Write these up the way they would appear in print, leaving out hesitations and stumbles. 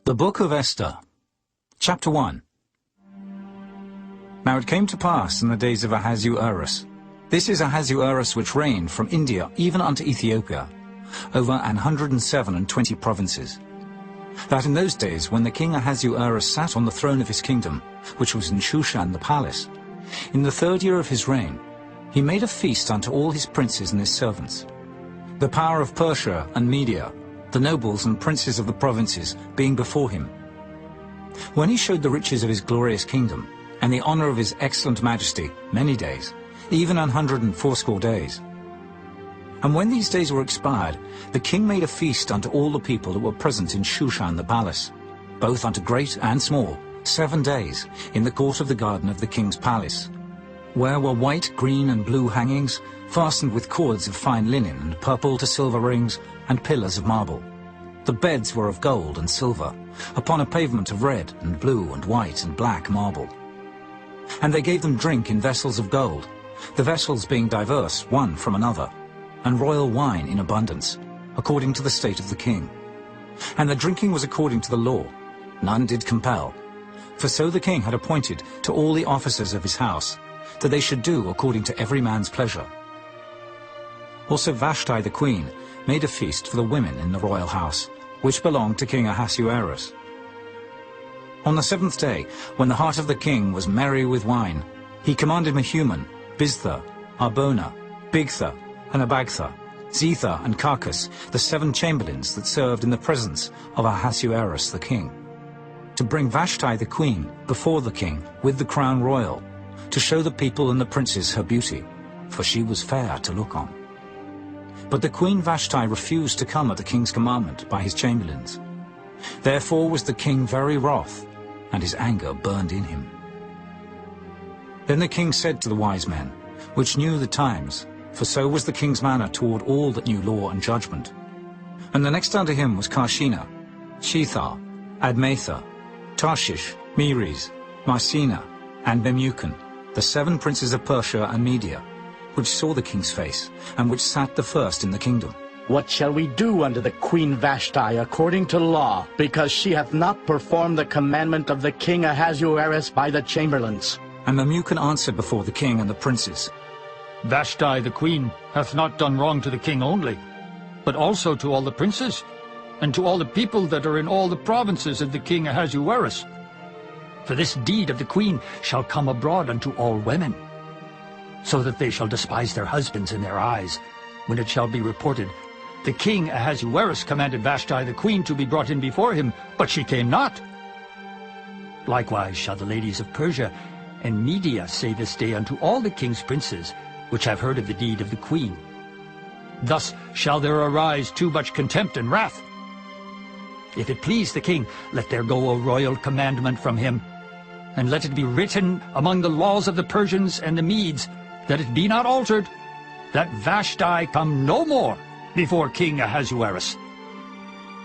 The Book of Esther, Chapter 1. Now it came to pass in the days of Ahasuerus. This is Ahasuerus which reigned from India even unto Ethiopia, over 127 provinces. That in those days, when the king Ahasuerus sat on the throne of his kingdom, which was in Shushan the palace, in the 3rd year of his reign, he made a feast unto all his princes and his servants. The power of Persia and Media, the nobles and princes of the provinces, being before him. When he showed the riches of his glorious kingdom, and the honor of his excellent majesty, many days, even 180 days. And when these days were expired, the king made a feast unto all the people that were present in Shushan the palace, both unto great and small, 7 days, in the court of the garden of the king's palace, where were white, green, and blue hangings, fastened with cords of fine linen, and purple to silver rings, and pillars of marble. The beds were of gold and silver, upon a pavement of red, and blue, and white, and black marble. And they gave them drink in vessels of gold, the vessels being diverse one from another, and royal wine in abundance, according to the state of the king. And the drinking was according to the law, none did compel. For so the king had appointed to all the officers of his house, that they should do according to every man's pleasure. Also Vashti the queen made a feast for the women in the royal house, which belonged to King Ahasuerus. On the 7th day, when the heart of the king was merry with wine, he commanded Mehuman, Biztha, Arbona, Bigtha, and Abagtha, Zetha, and Carcas, the 7 chamberlains that served in the presence of Ahasuerus the king, to bring Vashti the queen before the king with the crown royal, to show the people and the princes her beauty, for she was fair to look on. But the queen Vashti refused to come at the king's commandment by his chamberlains. Therefore was the king very wroth, and his anger burned in him. Then the king said to the wise men, which knew the times, for so was the king's manner toward all that knew law and judgment. And the next unto him was Karshina, Shethar, Admatha, Tarshish, Meres, Marsena, and Memucan, the 7 princes of Persia and Media, which saw the king's face, and which sat the first in the kingdom. What shall we do unto the queen Vashti according to law, because she hath not performed the commandment of the king Ahasuerus by the chamberlains? And Memucan answered before the king and the princes, Vashti the queen hath not done wrong to the king only, but also to all the princes, and to all the people that are in all the provinces of the king Ahasuerus. For this deed of the queen shall come abroad unto all women, so that they shall despise their husbands in their eyes, when it shall be reported, the king Ahasuerus commanded Vashti the queen to be brought in before him, but she came not. Likewise shall the ladies of Persia and Media say this day unto all the king's princes, which have heard of the deed of the queen. Thus shall there arise too much contempt and wrath. If it please the king, let there go a royal commandment from him, and let it be written among the laws of the Persians and the Medes, that it be not altered, that Vashti come no more before King Ahasuerus.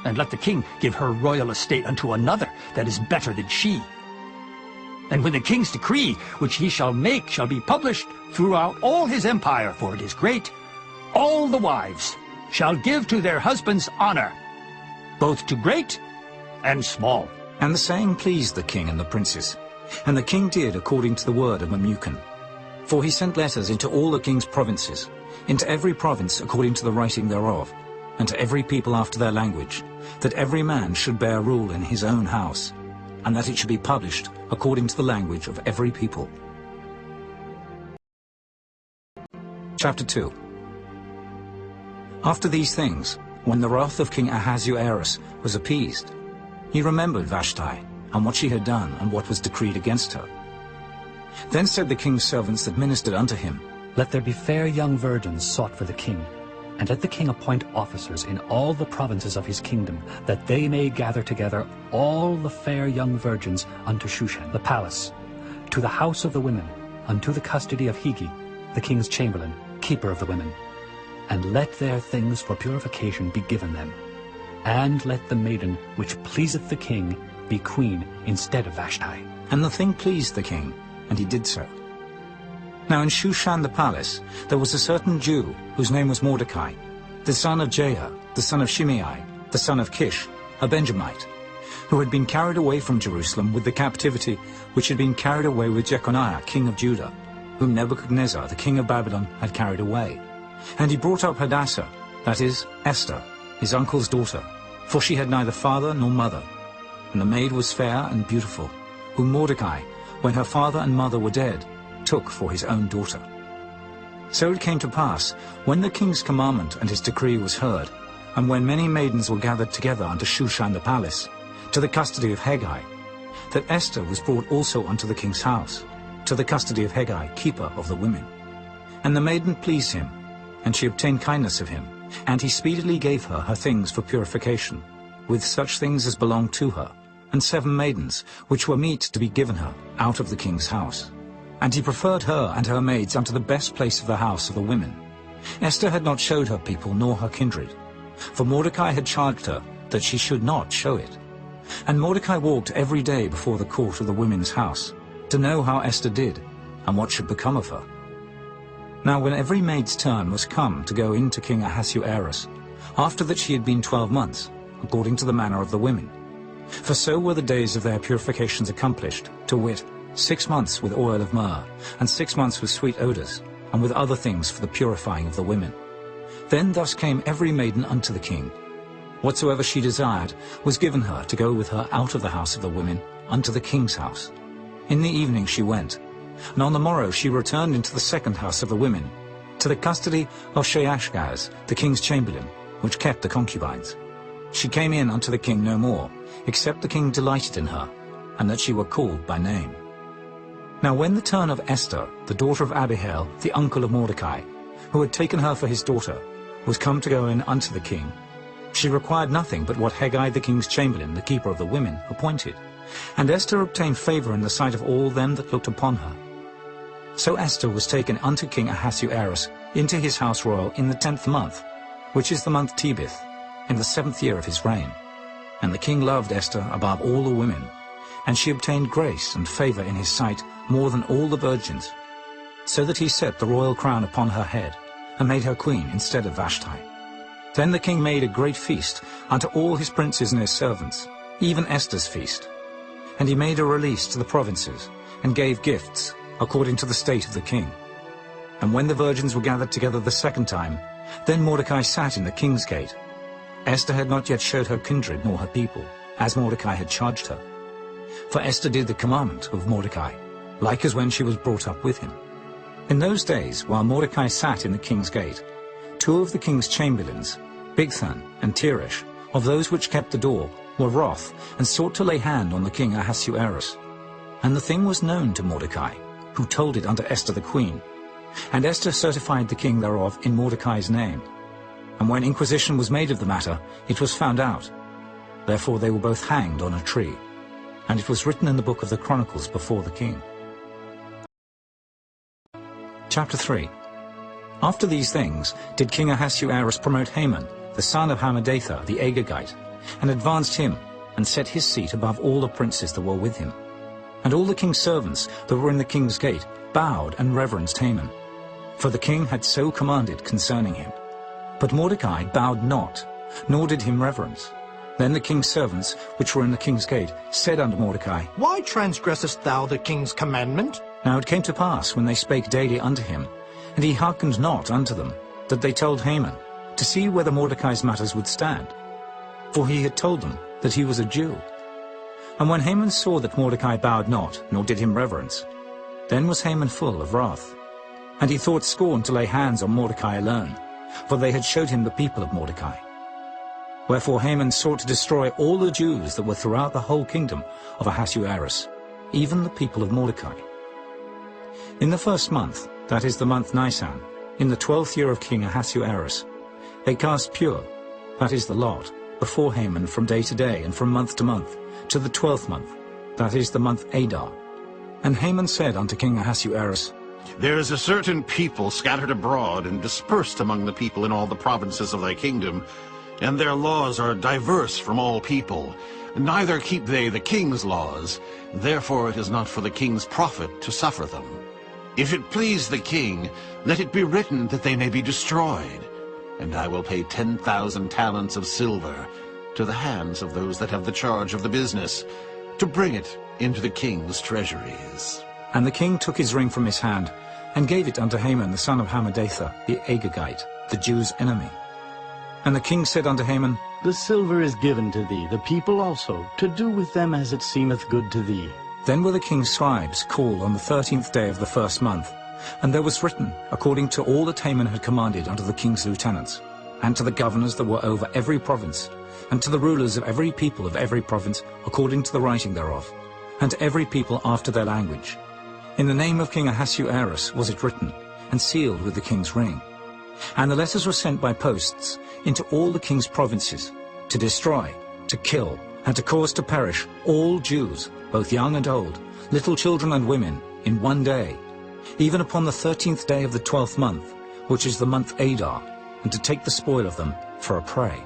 And let the king give her royal estate unto another that is better than she. And when the king's decree, which he shall make, shall be published throughout all his empire, for it is great, all the wives shall give to their husbands honor, both to great and small. And the saying pleased the king and the princes. And the king did according to the word of Memucan. For he sent letters into all the king's provinces, into every province according to the writing thereof, and to every people after their language, that every man should bear rule in his own house, and that it should be published according to the language of every people. Chapter 2. After these things, when the wrath of King Ahasuerus was appeased, he remembered Vashti, and what she had done, and what was decreed against her. Then said the king's servants that ministered unto him, Let there be fair young virgins sought for the king, and let the king appoint officers in all the provinces of his kingdom, that they may gather together all the fair young virgins unto Shushan the palace, to the house of the women, unto the custody of Hegi, the king's chamberlain, keeper of the women. And let their things for purification be given them. And let the maiden which pleaseth the king be queen instead of Vashti. And the thing pleased the king, and he did so. Now in Shushan the palace there was a certain Jew, whose name was Mordecai, the son of Jair, the son of Shimei, the son of Kish, a Benjamite, who had been carried away from Jerusalem with the captivity which had been carried away with Jeconiah, king of Judah, whom Nebuchadnezzar, the king of Babylon, had carried away. And he brought up Hadassah, that is, Esther, his uncle's daughter, for she had neither father nor mother. And the maid was fair and beautiful, whom Mordecai, when her father and mother were dead, took for his own daughter. So it came to pass, when the king's commandment and his decree was heard, and when many maidens were gathered together unto Shushan the palace, to the custody of Hegai, that Esther was brought also unto the king's house, to the custody of Hegai, keeper of the women. And the maiden pleased him, and she obtained kindness of him, and he speedily gave her things for purification, with such things as belonged to her, and 7 maidens, which were meet to be given her out of the king's house. And he preferred her and her maids unto the best place of the house of the women. Esther had not showed her people nor her kindred, for Mordecai had charged her that she should not show it. And Mordecai walked every day before the court of the women's house, to know how Esther did, and what should become of her. Now when every maid's turn was come to go in to King Ahasuerus, after that she had been 12 months, according to the manner of the women, for so were the days of their purifications accomplished, to wit, 6 months with oil of myrrh, and 6 months with sweet odors, and with other things for the purifying of the women. Then thus came every maiden unto the king. Whatsoever she desired was given her to go with her out of the house of the women unto the king's house. In the evening she went, and on the morrow she returned into the second house of the women, to the custody of Sheashgaz, the king's chamberlain, which kept the concubines. She came in unto the king no more, except the king delighted in her, and that she were called by name. Now when the turn of Esther, the daughter of Abihail, the uncle of Mordecai, who had taken her for his daughter, was come to go in unto the king, she required nothing but what Hegai the king's chamberlain, the keeper of the women, appointed. And Esther obtained favor in the sight of all them that looked upon her. So Esther was taken unto King Ahasuerus into his house royal in the 10th month, which is the month Tebeth, in the 7th year of his reign. And the king loved Esther above all the women, and she obtained grace and favor in his sight more than all the virgins, so that he set the royal crown upon her head, and made her queen instead of Vashti. Then the king made a great feast unto all his princes and his servants, even Esther's feast. And he made a release to the provinces, and gave gifts, according to the state of the king. And when the virgins were gathered together the second time, then Mordecai sat in the king's gate. Esther had not yet showed her kindred nor her people, as Mordecai had charged her. For Esther did the commandment of Mordecai, like as when she was brought up with him. In those days, while Mordecai sat in the king's gate, 2 of the king's chamberlains, Bigthan and Teresh, of those which kept the door, were wroth, and sought to lay hand on the king Ahasuerus. And the thing was known to Mordecai, who told it unto Esther the queen. And Esther certified the king thereof in Mordecai's name. And when inquisition was made of the matter, it was found out. Therefore they were both hanged on a tree. And it was written in the book of the Chronicles before the king. Chapter 3. After these things did King Ahasuerus promote Haman, the son of Hammedatha the Agagite, and advanced him, and set his seat above all the princes that were with him. And all the king's servants that were in the king's gate bowed and reverenced Haman, for the king had so commanded concerning him. But Mordecai bowed not, nor did him reverence. Then the king's servants, which were in the king's gate, said unto Mordecai, Why transgressest thou the king's commandment? Now it came to pass, when they spake daily unto him, and he hearkened not unto them, that they told Haman, to see whether Mordecai's matters would stand. For he had told them that he was a Jew. And when Haman saw that Mordecai bowed not, nor did him reverence, then was Haman full of wrath. And he thought scorn to lay hands on Mordecai alone, for they had showed him the people of Mordecai. Wherefore Haman sought to destroy all the Jews that were throughout the whole kingdom of Ahasuerus, even the people of Mordecai. In the 1st month, that is the month Nisan, in the 12th year of King Ahasuerus, they cast pure, that is the lot, before Haman from day to day and from month to month, to the 12th month, that is the month Adar. And Haman said unto King Ahasuerus, There is a certain people scattered abroad and dispersed among the people in all the provinces of thy kingdom, and their laws are diverse from all people. Neither keep they the king's laws, therefore it is not for the king's profit to suffer them. If it please the king, let it be written that they may be destroyed. And I will pay 10,000 talents of silver, to the hands of those that have the charge of the business, to bring it into the king's treasuries. And the king took his ring from his hand, and gave it unto Haman the son of Hammedatha, the Agagite, the Jews' enemy. And the king said unto Haman, The silver is given to thee, the people also, to do with them as it seemeth good to thee. Then were the king's scribes called on the 13th day of the first month, and there was written, according to all that Haman had commanded unto the king's lieutenants, and to the governors that were over every province, and to the rulers of every people of every province, according to the writing thereof, and to every people after their language. In the name of King Ahasuerus was it written, and sealed with the king's ring. And the letters were sent by posts into all the king's provinces, to destroy, to kill, and to cause to perish all Jews, both young and old, little children and women, in one day, even upon the 13th day of the 12th month, which is the month Adar, and to take the spoil of them for a prey.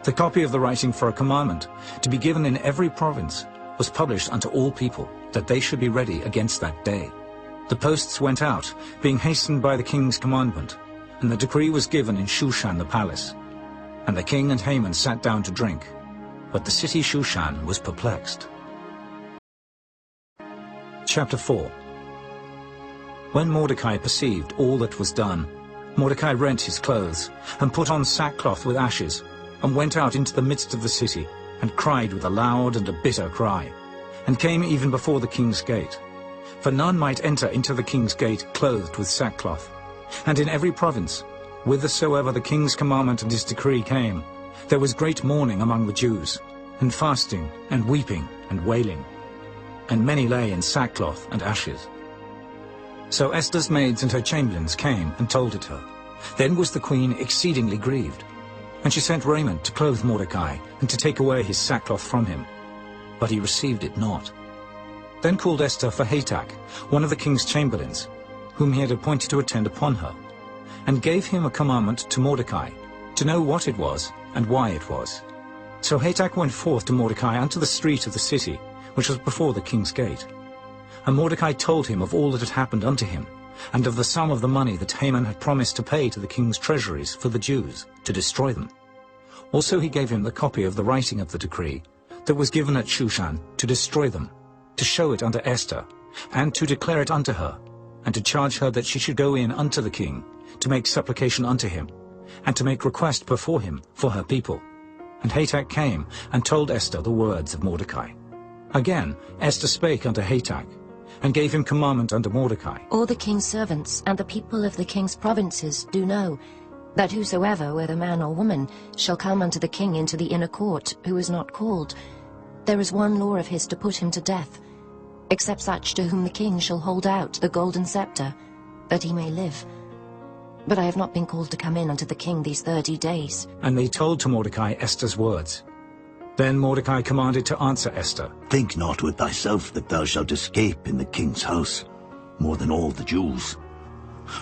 The copy of the writing for a commandment, to be given in every province, was published unto all people, that they should be ready against that day. The posts went out, being hastened by the king's commandment, and the decree was given in Shushan the palace. And the king and Haman sat down to drink, but the city Shushan was perplexed. Chapter 4. When Mordecai perceived all that was done, Mordecai rent his clothes, and put on sackcloth with ashes, and went out into the midst of the city, and cried with a loud and a bitter cry, and came even before the king's gate. For none might enter into the king's gate clothed with sackcloth. And in every province, whithersoever the king's commandment and his decree came, there was great mourning among the Jews, and fasting, and weeping, and wailing. And many lay in sackcloth and ashes. So Esther's maids and her chamberlains came and told it her. Then was the queen exceedingly grieved. And she sent raiment to clothe Mordecai, and to take away his sackcloth from him. But he received it not. Then called Esther for Hatach, one of the king's chamberlains, whom he had appointed to attend upon her, and gave him a commandment to Mordecai, to know what it was, and why it was. So Hatach went forth to Mordecai unto the street of the city, which was before the king's gate. And Mordecai told him of all that had happened unto him, and of the sum of the money that Haman had promised to pay to the king's treasuries for the Jews, to destroy them. Also he gave him the copy of the writing of the decree that was given at Shushan, to destroy them, to show it unto Esther, and to declare it unto her, and to charge her that she should go in unto the king, to make supplication unto him, and to make request before him for her people. And Hatach came, and told Esther the words of Mordecai. Again Esther spake unto Hatach, and gave him commandment unto Mordecai. All the king's servants and the people of the king's provinces do know that whosoever, whether man or woman, shall come unto the king into the inner court, who is not called, there is one law of his to put him to death, except such to whom the king shall hold out the golden scepter, that he may live. But I have not been called to come in unto the king these 30 days. And they told to Mordecai Esther's words. Then Mordecai commanded to answer Esther. Think not with thyself that thou shalt escape in the king's house, more than all the Jews.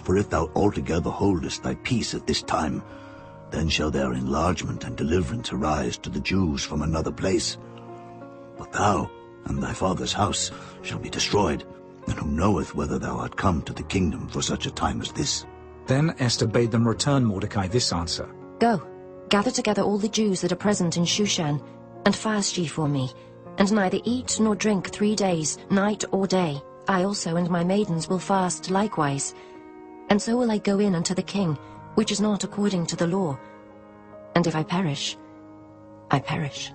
For if thou altogether holdest thy peace at this time, then shall their enlargement and deliverance arise to the Jews from another place. But thou and thy father's house shall be destroyed, and who knoweth whether thou art come to the kingdom for such a time as this? Then Esther bade them return Mordecai this answer. Go, gather together all the Jews that are present in Shushan, and fast ye for me, and neither eat nor drink 3 days, night or day. I also and my maidens will fast likewise. And so will I go in unto the king, which is not according to the law. And if I perish, I perish.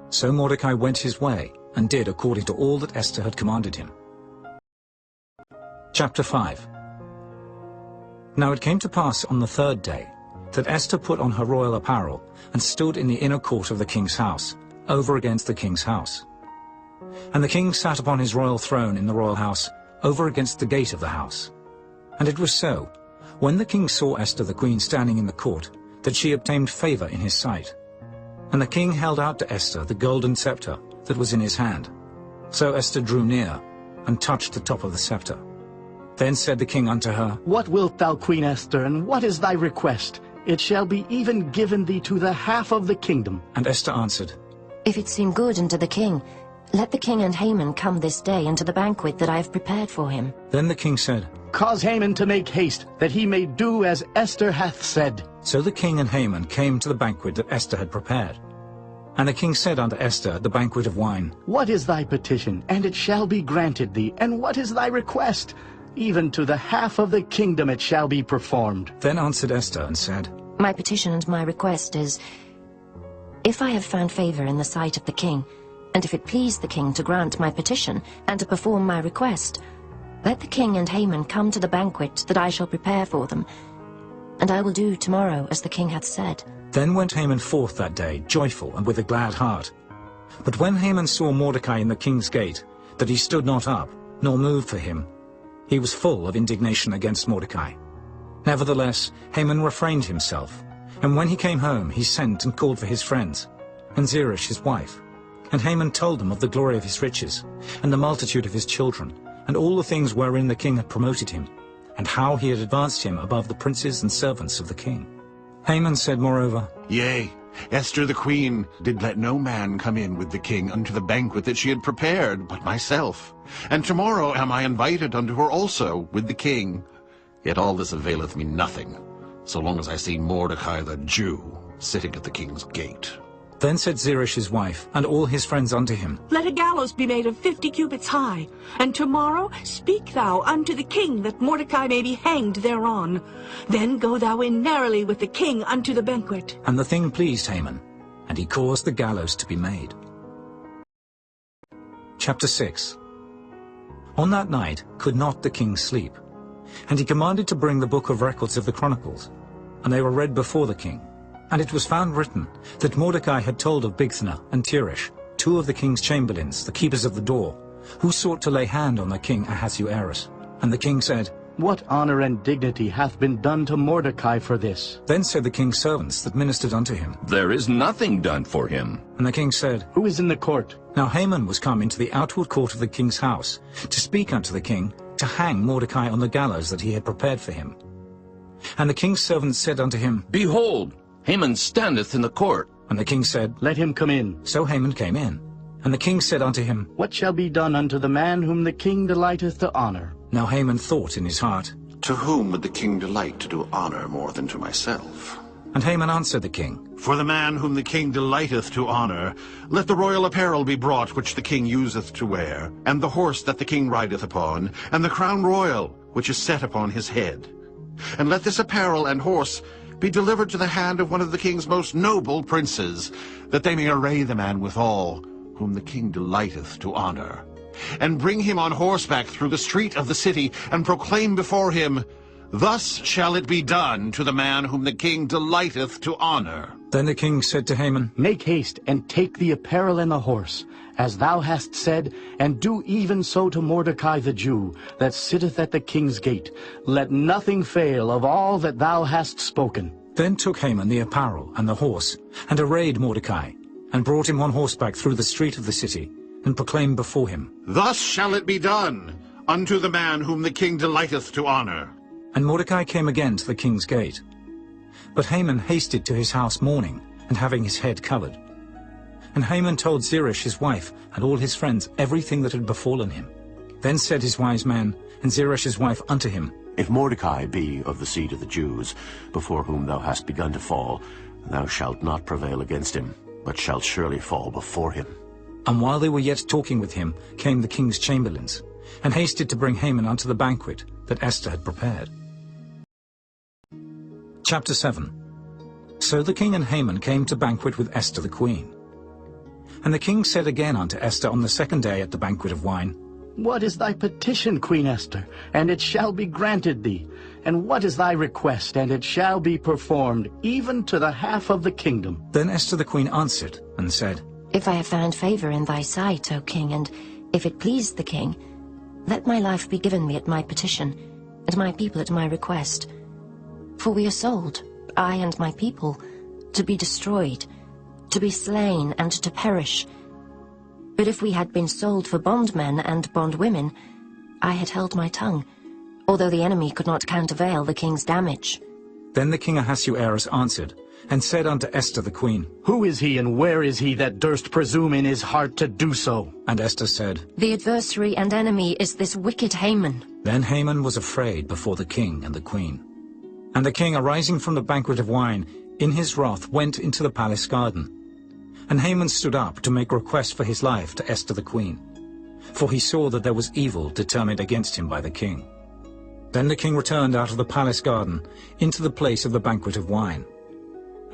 So Mordecai went his way, and did according to all that Esther had commanded him. Chapter 5. Now it came to pass on the 3rd day, that Esther put on her royal apparel, and stood in the inner court of the king's house, over against the king's house. And the king sat upon his royal throne in the royal house, over against the gate of the house. And it was so, when the king saw Esther the queen standing in the court, that she obtained favor in his sight. And the king held out to Esther the golden scepter that was in his hand. So Esther drew near, and touched the top of the scepter. Then said the king unto her, What wilt thou, Queen Esther, and what is thy request? It shall be even given thee to the half of the kingdom. And Esther answered, If it seem good unto the king, let the king and Haman come this day unto the banquet that I have prepared for him. Then the king said, Cause Haman to make haste, that he may do as Esther hath said. So the king and Haman came to the banquet that Esther had prepared. And the king said unto Esther at the banquet of wine, What is thy petition? And it shall be granted thee. And what is thy request? Even to the half of the kingdom it shall be performed. Then answered Esther and said, My petition and my request is, if I have found favor in the sight of the king, and if it please the king to grant my petition and to perform my request, let the king and Haman come to the banquet that I shall prepare for them, and I will do tomorrow as the king hath said. Then went Haman forth that day, joyful and with a glad heart. But when Haman saw Mordecai in the king's gate, that he stood not up, nor moved for him, he was full of indignation against Mordecai. Nevertheless, Haman refrained himself, and when he came home, he sent and called for his friends, and Zeresh his wife. And Haman told them of the glory of his riches, and the multitude of his children, and all the things wherein the king had promoted him, and how he had advanced him above the princes and servants of the king. Haman said moreover, Yea, Esther the queen did let no man come in with the king unto the banquet that she had prepared, but myself. And tomorrow am I invited unto her also with the king. Yet all this availeth me nothing, so long as I see Mordecai the Jew sitting at the king's gate. Then said Zeresh his wife, and all his friends unto him, Let a gallows be made of 50 cubits high, and tomorrow speak thou unto the king that Mordecai may be hanged thereon. Then go thou in narrowly with the king unto the banquet. And the thing pleased Haman, and he caused the gallows to be made. Chapter 6. On that night could not the king sleep, and he commanded to bring the book of records of the Chronicles, and they were read before the king. And it was found written that Mordecai had told of Bigthana and Teresh, two of the king's chamberlains, the keepers of the door, who sought to lay hand on the king Ahasuerus. And the king said, What honor and dignity hath been done to Mordecai for this? Then said the king's servants that ministered unto him, There is nothing done for him. And the king said, Who is in the court? Now Haman was come into the outward court of the king's house, to speak unto the king, to hang Mordecai on the gallows that he had prepared for him. And the king's servants said unto him, Behold, Haman standeth in the court. And the king said, Let him come in. So Haman came in. And the king said unto him, What shall be done unto the man whom the king delighteth to honor? Now Haman thought in his heart, To whom would the king delight to do honor more than to myself? And Haman answered the king, For the man whom the king delighteth to honor, let the royal apparel be brought which the king useth to wear, and the horse that the king rideth upon, and the crown royal which is set upon his head. And let this apparel and horse be delivered to the hand of one of the king's most noble princes, that they may array the man withal, whom the king delighteth to honor, and bring him on horseback through the street of the city, and proclaim before him, Thus shall it be done to the man whom the king delighteth to honor. Then the king said to Haman, Make haste, and take the apparel and the horse, as thou hast said, and do even so to Mordecai the Jew, that sitteth at the king's gate. Let nothing fail of all that thou hast spoken. Then took Haman the apparel and the horse, and arrayed Mordecai, and brought him on horseback through the street of the city, and proclaimed before him, Thus shall it be done unto the man whom the king delighteth to honor. And Mordecai came again to the king's gate. But Haman hasted to his house mourning, and having his head covered. And Haman told Zeresh his wife, and all his friends, everything that had befallen him. Then said his wise men, and Zeresh his wife unto him, If Mordecai be of the seed of the Jews, before whom thou hast begun to fall, thou shalt not prevail against him, but shalt surely fall before him. And while they were yet talking with him, came the king's chamberlains, and hasted to bring Haman unto the banquet that Esther had prepared. Chapter 7. So the king and Haman came to banquet with Esther the queen. And the king said again unto Esther on the second day at the banquet of wine, What is thy petition, Queen Esther? And it shall be granted thee. And what is thy request? And it shall be performed, even to the half of the kingdom. Then Esther the queen answered and said, If I have found favor in thy sight, O king, and if it please the king, let my life be given me at my petition, and my people at my request. For we are sold, I and my people, to be destroyed, to be slain, and to perish. But if we had been sold for bondmen and bondwomen, I had held my tongue, although the enemy could not countervail the king's damage. Then the king Ahasuerus answered, and said unto Esther the queen, Who is he, and where is he that durst presume in his heart to do so? And Esther said, The adversary and enemy is this wicked Haman. Then Haman was afraid before the king and the queen. And the king, arising from the banquet of wine, in his wrath went into the palace garden. And Haman stood up to make request for his life to Esther the queen, for he saw that there was evil determined against him by the king. Then the king returned out of the palace garden into the place of the banquet of wine.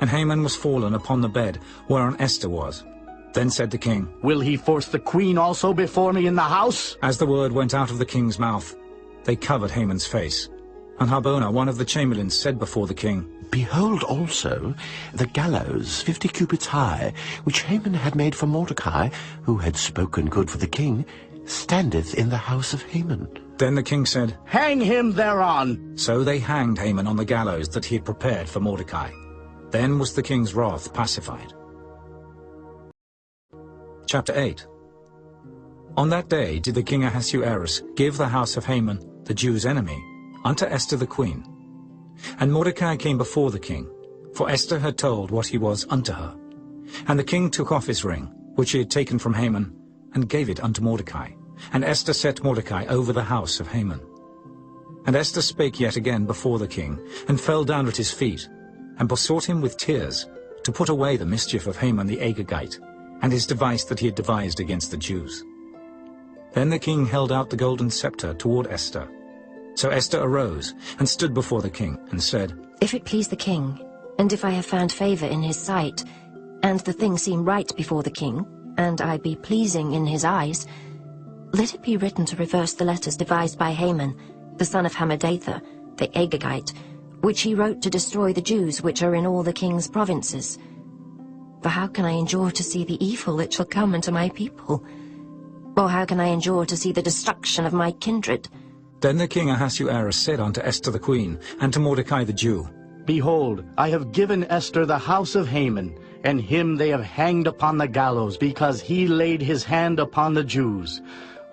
And Haman was fallen upon the bed whereon Esther was. Then said the king, Will he force the queen also before me in the house? As the word went out of the king's mouth, they covered Haman's face. And Harbona, one of the chamberlains, said before the king, Behold also the gallows 50 cubits high, which Haman had made for Mordecai, who had spoken good for the king, standeth in the house of Haman. Then the king said, Hang him thereon. So they hanged Haman on the gallows that he had prepared for Mordecai. Then was the king's wrath pacified. Chapter 8. On that day did the king Ahasuerus give the house of Haman, the Jews' enemy, unto Esther the queen. And Mordecai came before the king, for Esther had told what he was unto her. And the king took off his ring, which he had taken from Haman, and gave it unto Mordecai. And Esther set Mordecai over the house of Haman. And Esther spake yet again before the king, and fell down at his feet, and besought him with tears to put away the mischief of Haman the Agagite, and his device that he had devised against the Jews. Then the king held out the golden scepter toward Esther. So Esther arose, and stood before the king, and said, If it please the king, and if I have found favor in his sight, and the thing seem right before the king, and I be pleasing in his eyes, let it be written to reverse the letters devised by Haman, the son of Hammedatha, the Agagite, which he wrote to destroy the Jews which are in all the king's provinces. For how can I endure to see the evil that shall come unto my people? Or how can I endure to see the destruction of my kindred? Then the king Ahasuerus said unto Esther the queen, and to Mordecai the Jew, Behold, I have given Esther the house of Haman, and him they have hanged upon the gallows, because he laid his hand upon the Jews.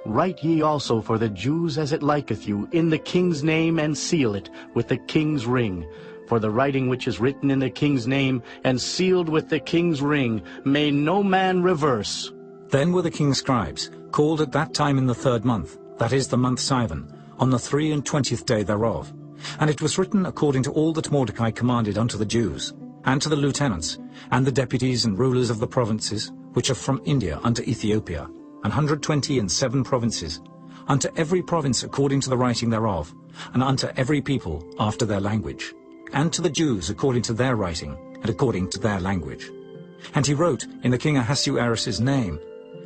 Write ye also for the Jews as it liketh you, in the king's name, and seal it with the king's ring. For the writing which is written in the king's name, and sealed with the king's ring, may no man reverse. Then were the king's scribes called at that time in the 3rd month, that is the month Sivan, on the 23rd day thereof. And it was written according to all that Mordecai commanded unto the Jews, and to the lieutenants, and the deputies and rulers of the provinces, which are from India unto Ethiopia, 127 provinces, unto every province according to the writing thereof, and unto every people after their language, and to the Jews according to their writing, and according to their language. And he wrote in the king Ahasuerus' name,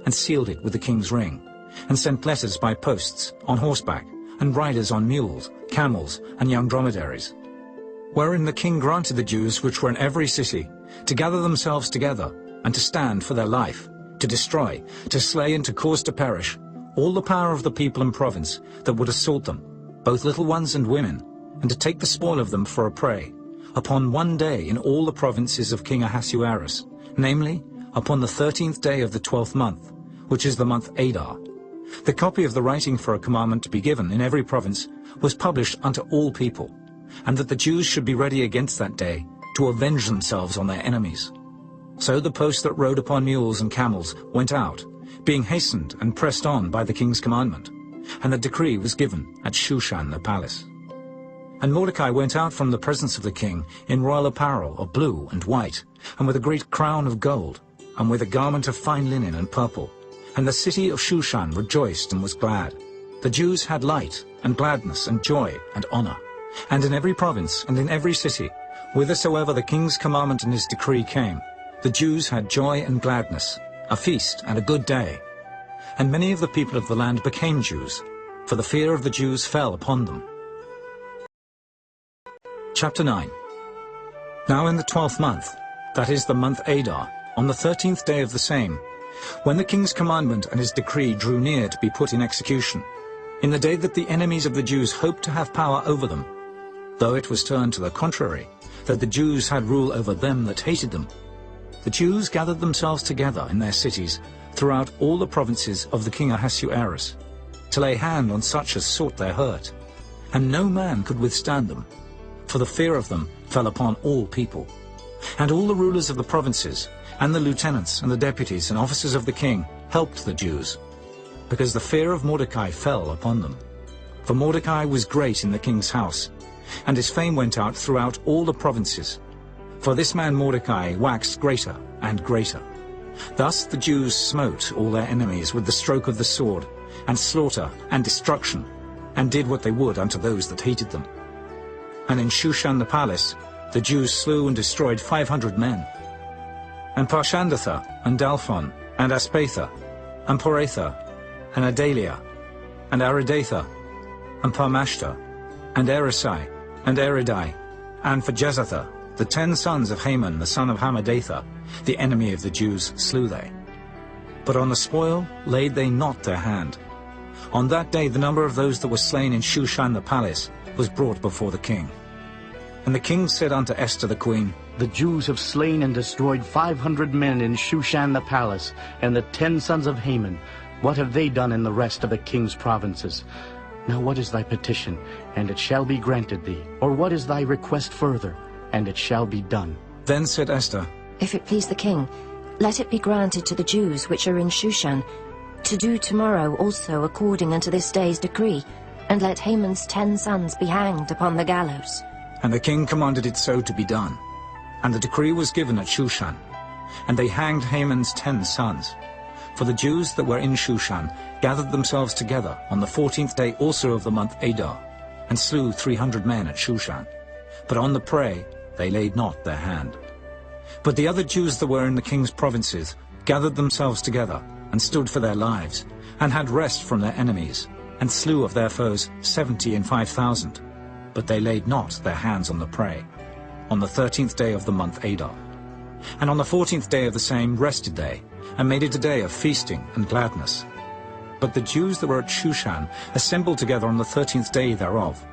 and sealed it with the king's ring, and sent letters by posts, on horseback, and riders on mules, camels, and young dromedaries, wherein the king granted the Jews which were in every city to gather themselves together, and to stand for their life, to destroy, to slay, and to cause to perish all the power of the people and province that would assault them, both little ones and women, and to take the spoil of them for a prey, upon one day in all the provinces of King Ahasuerus, namely, upon the 13th day of the 12th month, which is the month Adar. The copy of the writing for a commandment to be given in every province was published unto all people, and that the Jews should be ready against that day to avenge themselves on their enemies. So the posts that rode upon mules and camels went out, being hastened and pressed on by the king's commandment, and the decree was given at Shushan the palace. And Mordecai went out from the presence of the king in royal apparel of blue and white, and with a great crown of gold, and with a garment of fine linen and purple. And the city of Shushan rejoiced and was glad. The Jews had light and gladness and joy and honor. And in every province and in every city, whithersoever the king's commandment and his decree came, the Jews had joy and gladness, a feast and a good day. And many of the people of the land became Jews, for the fear of the Jews fell upon them. Chapter 9. Now in the 12th month, that is the month Adar, on the 13th day of the same, when the king's commandment and his decree drew near to be put in execution, in the day that the enemies of the Jews hoped to have power over them, though it was turned to the contrary, that the Jews had rule over them that hated them, the Jews gathered themselves together in their cities throughout all the provinces of the king Ahasuerus, to lay hand on such as sought their hurt, and no man could withstand them, for the fear of them fell upon all people. And all the rulers of the provinces, and the lieutenants and the deputies and officers of the king helped the Jews, because the fear of Mordecai fell upon them. For Mordecai was great in the king's house, and his fame went out throughout all the provinces. For this man Mordecai waxed greater and greater. Thus the Jews smote all their enemies with the stroke of the sword, and slaughter and destruction, and did what they would unto those that hated them. And in Shushan the palace the Jews slew and destroyed 500 men. And Parshandatha, and Dalphon, and Aspatha, and Poratha, and Adalia, and Aridatha, and Parmashta, and Erisai, and Eridai, and for Jezatha, the 10 sons of Haman the son of Hammedatha, the enemy of the Jews, slew they. But on the spoil laid they not their hand. On that day the number of those that were slain in Shushan the palace was brought before the king. And the king said unto Esther the queen, The Jews have slain and destroyed 500 men in Shushan the palace, and the 10 sons of Haman. What have they done in the rest of the king's provinces? Now what is thy petition, and it shall be granted thee? Or what is thy request further, and it shall be done? Then said Esther, If it please the king, let it be granted to the Jews which are in Shushan, to do tomorrow also according unto this day's decree, and let Haman's 10 sons be hanged upon the gallows. And the king commanded it so to be done. And the decree was given at Shushan. And they hanged Haman's 10 sons. For the Jews that were in Shushan gathered themselves together on the 14th day also of the month Adar, and slew 300 men at Shushan. But on the prey they laid not their hand. But the other Jews that were in the king's provinces gathered themselves together, and stood for their lives, and had rest from their enemies, and slew of their foes 75,000. But they laid not their hands on the prey, on the 13th day of the month Adar. And on the 14th day of the same rested they, and made it a day of feasting and gladness. But the Jews that were at Shushan assembled together on the 13th day thereof.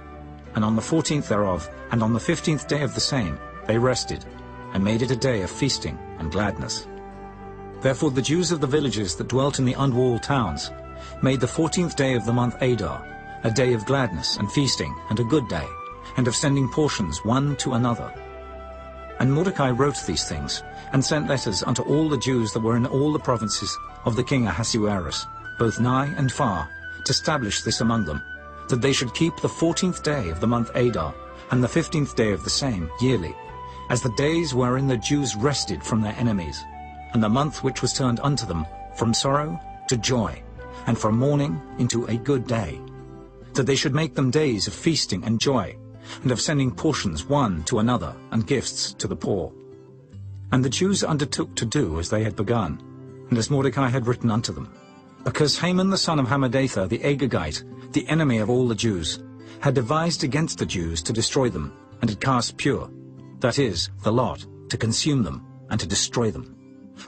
And on the 14th thereof, and on the 15th day of the same, they rested, and made it a day of feasting and gladness. Therefore the Jews of the villages that dwelt in the unwalled towns made the 14th day of the month Adar a day of gladness and feasting and a good day, and of sending portions one to another. And Mordecai wrote these things, and sent letters unto all the Jews that were in all the provinces of the king Ahasuerus, both nigh and far, to establish this among them, that they should keep the 14th day of the month Adar, and the 15th day of the same, yearly, as the days wherein the Jews rested from their enemies, and the month which was turned unto them from sorrow to joy, and from mourning into a good day, that they should make them days of feasting and joy, and of sending portions one to another, and gifts to the poor. And the Jews undertook to do as they had begun, and as Mordecai had written unto them, because Haman the son of Hammedatha the Agagite, the enemy of all the Jews, had devised against the Jews to destroy them, and had cast Pur, that is, the lot, to consume them, and to destroy them.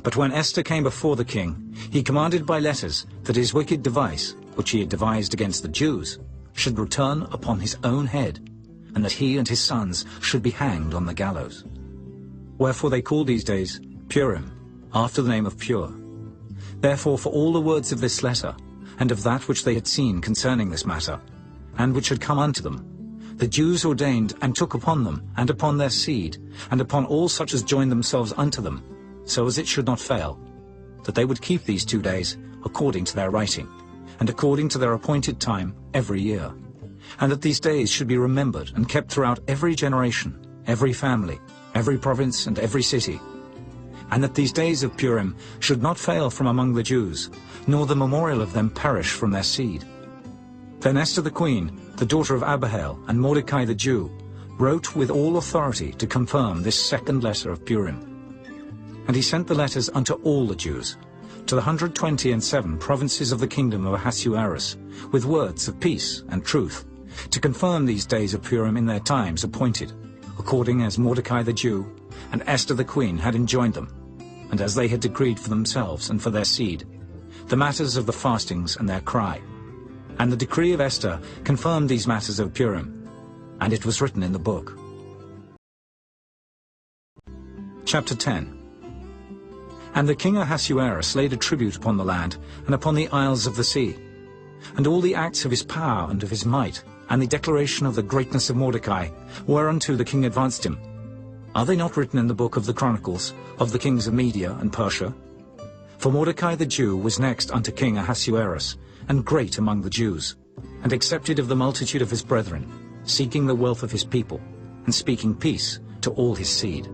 But when Esther came before the king, he commanded by letters that his wicked device, which he had devised against the Jews, should return upon his own head, and that he and his sons should be hanged on the gallows. Wherefore they called these days Purim, after the name of Pur. Therefore for all the words of this letter, and of that which they had seen concerning this matter, and which had come unto them, the Jews ordained and took upon them, and upon their seed, and upon all such as joined themselves unto them, so as it should not fail, that they would keep these 2 days according to their writing, and according to their appointed time every year, and that these days should be remembered and kept throughout every generation, every family, every province, and every city, and that these days of Purim should not fail from among the Jews, nor the memorial of them perish from their seed. Then Esther the queen, the daughter of Abihail, and Mordecai the Jew, wrote with all authority to confirm this second letter of Purim. And he sent the letters unto all the Jews, to the 127 provinces of the kingdom of Ahasuerus, with words of peace and truth, to confirm these days of Purim in their times appointed, according as Mordecai the Jew and Esther the queen had enjoined them, and as they had decreed for themselves and for their seed, the matters of the fastings and their cry. And the decree of Esther confirmed these matters of Purim, and it was written in the book. Chapter 10. And the king Ahasuerus laid a tribute upon the land and upon the isles of the sea, and all the acts of his power and of his might, and the declaration of the greatness of Mordecai, whereunto the king advanced him. Are they not written in the book of the Chronicles of the kings of Media and Persia? For Mordecai the Jew was next unto King Ahasuerus, and great among the Jews, and accepted of the multitude of his brethren, seeking the wealth of his people, and speaking peace to all his seed.